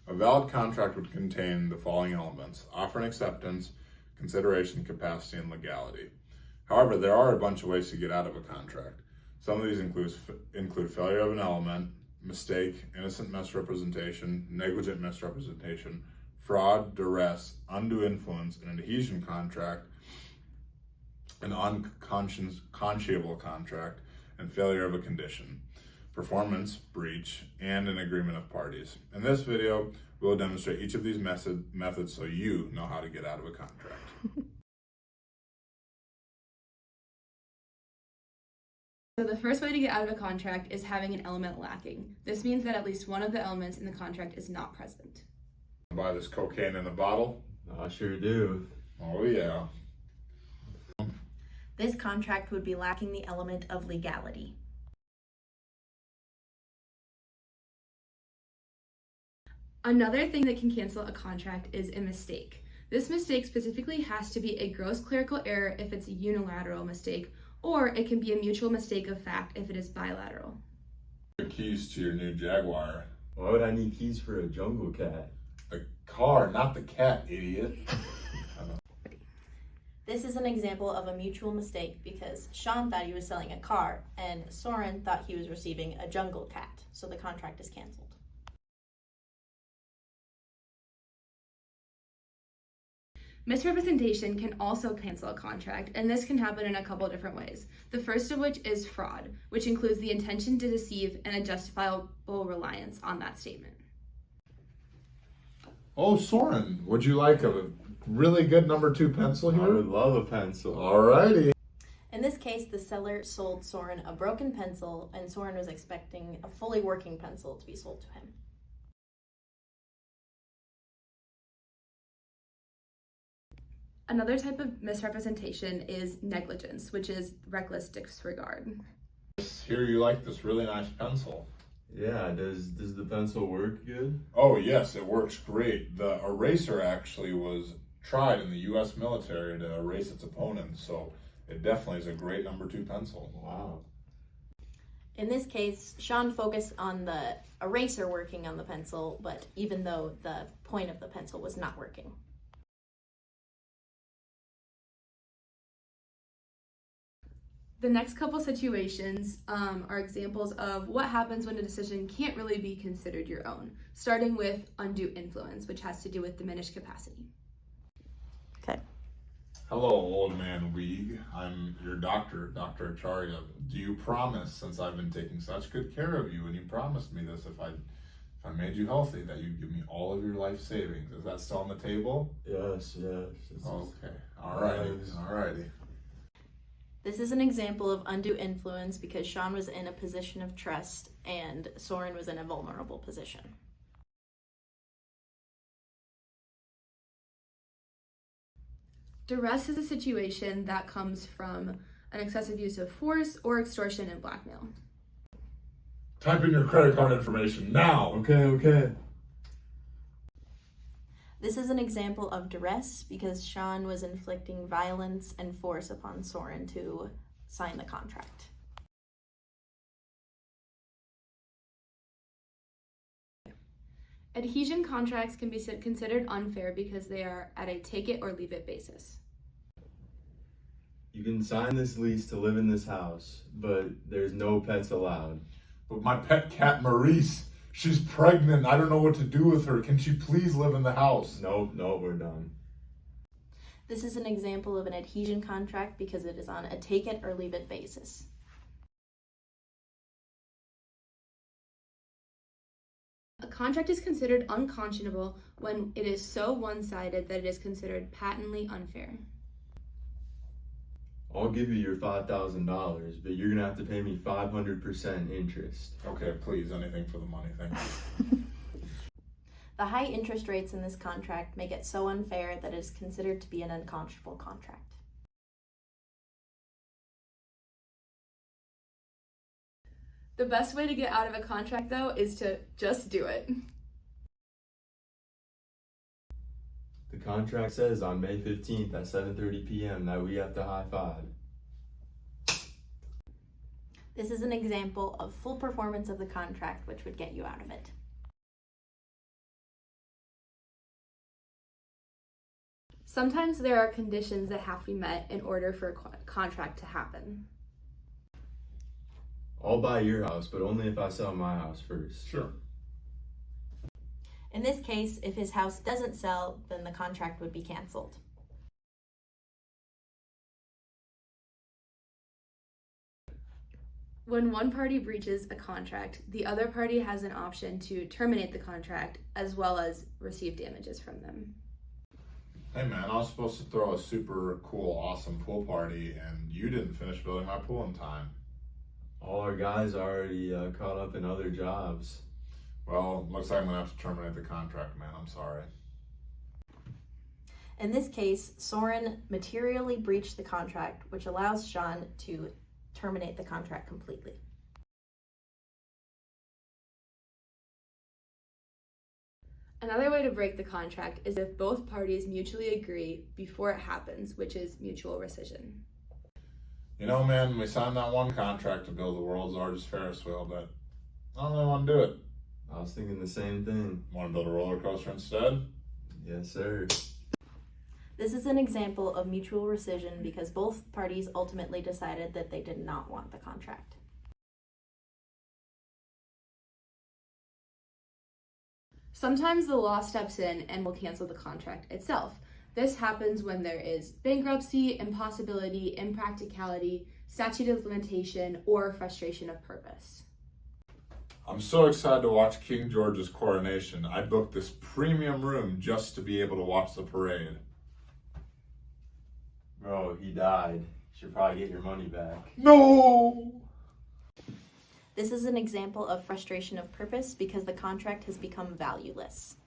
A valid contract would contain the following elements: offer and acceptance, consideration, capacity, and legality. However, there are a bunch of ways to get out of a contract. Some of these include failure of an element, mistake, innocent misrepresentation, negligent misrepresentation, fraud, duress, undue influence, an adhesion contract, an unconscionable contract, and failure of a condition, performance, breach, and an agreement of parties. In this video, we will demonstrate each of these methods so you know how to get out of a contract. So the first way to get out of a contract is having an element lacking. This means that at least one of the elements in the contract is not present. Buy this cocaine in a bottle? I sure do. Oh yeah. This contract would be lacking the element of legality. Another thing that can cancel a contract is a mistake. This mistake specifically has to be a gross clerical error if it's a unilateral mistake, or it can be a mutual mistake of fact if it is bilateral. The keys to your new Jaguar. Why would I need keys for a jungle cat? The car, not the cat, idiot. This is an example of a mutual mistake because Sean thought he was selling a car and Soren thought he was receiving a jungle cat, so the contract is canceled. Misrepresentation can also cancel a contract, and this can happen in a couple different ways. The first of which is fraud, which includes the intention to deceive and a justifiable reliance on that statement. Oh, Soren, would you like a really good number 2 pencil I here? would love a pencil. Alrighty. In this case, the seller sold Soren a broken pencil and Soren was expecting a fully working pencil to be sold to him. Another type of misrepresentation is negligence, which is reckless disregard. Here, you like this really nice pencil. Yeah, does the pencil work good? Oh yes, it works great. The eraser actually was tried in the U.S. military to erase its opponents, so it definitely is a great number 2 pencil. Wow. In this case, Sean focused on the eraser working on the pencil, but even though the point of the pencil was not working. The next couple situations are examples of what happens when a decision can't really be considered your own, starting with undue influence, which has to do with diminished capacity. Okay. Hello, old man Weeg. I'm your doctor, Dr. Acharya. Do you promise, since I've been taking such good care of you, and you promised me this if I made you healthy, that you'd give me all of your life savings? Is that still on the table? Yes. Okay. Alrighty. This is an example of undue influence because Sean was in a position of trust and Soren was in a vulnerable position. Duress is a situation that comes from an excessive use of force or extortion and blackmail. Type in your credit card information now. Okay. This is an example of duress because Sean was inflicting violence and force upon Soren to sign the contract. Adhesion contracts can be considered unfair because they are at a take it or leave it basis. You can sign this lease to live in this house, but there's no pets allowed. But my pet cat Maurice, she's pregnant. I don't know what to do with her. Can she please live in the house? Nope, we're done. This is an example of an adhesion contract because it is on a take it or leave it basis. A contract is considered unconscionable when it is so one-sided that it is considered patently unfair. I'll give you your $5,000, but you're gonna have to pay me 500% interest. Okay, please, anything for the money, thank you. The high interest rates in this contract make it so unfair that it is considered to be an unconscionable contract. The best way to get out of a contract, though, is to just do it. The contract says on May 15th at 7:30 p.m. that we have to high five. This is an example of full performance of the contract, which would get you out of it. Sometimes there are conditions that have to be met in order for a contract to happen. I'll buy your house, but only if I sell my house first. Sure. In this case, if his house doesn't sell, then the contract would be canceled. When one party breaches a contract, the other party has an option to terminate the contract as well as receive damages from them. Hey man, I was supposed to throw a super cool, awesome pool party, and you didn't finish building my pool in time. All our guys are already caught up in other jobs. Well, looks like I'm gonna have to terminate the contract, man. I'm sorry. In this case, Soren materially breached the contract, which allows Sean to terminate the contract completely. Another way to break the contract is if both parties mutually agree before it happens, which is mutual rescission. You know, man, we signed that one contract to build the world's largest Ferris wheel, but I don't really want to do it. I was thinking the same thing. Want to build a roller coaster instead? Yes, sir. This is an example of mutual rescission because both parties ultimately decided that they did not want the contract. Sometimes the law steps in and will cancel the contract itself. This happens when there is bankruptcy, impossibility, impracticality, statute of limitation, or frustration of purpose. I'm so excited to watch King George's coronation. I booked this premium room just to be able to watch the parade. Bro, he died. You should probably get your money back. No! This is an example of frustration of purpose because the contract has become valueless.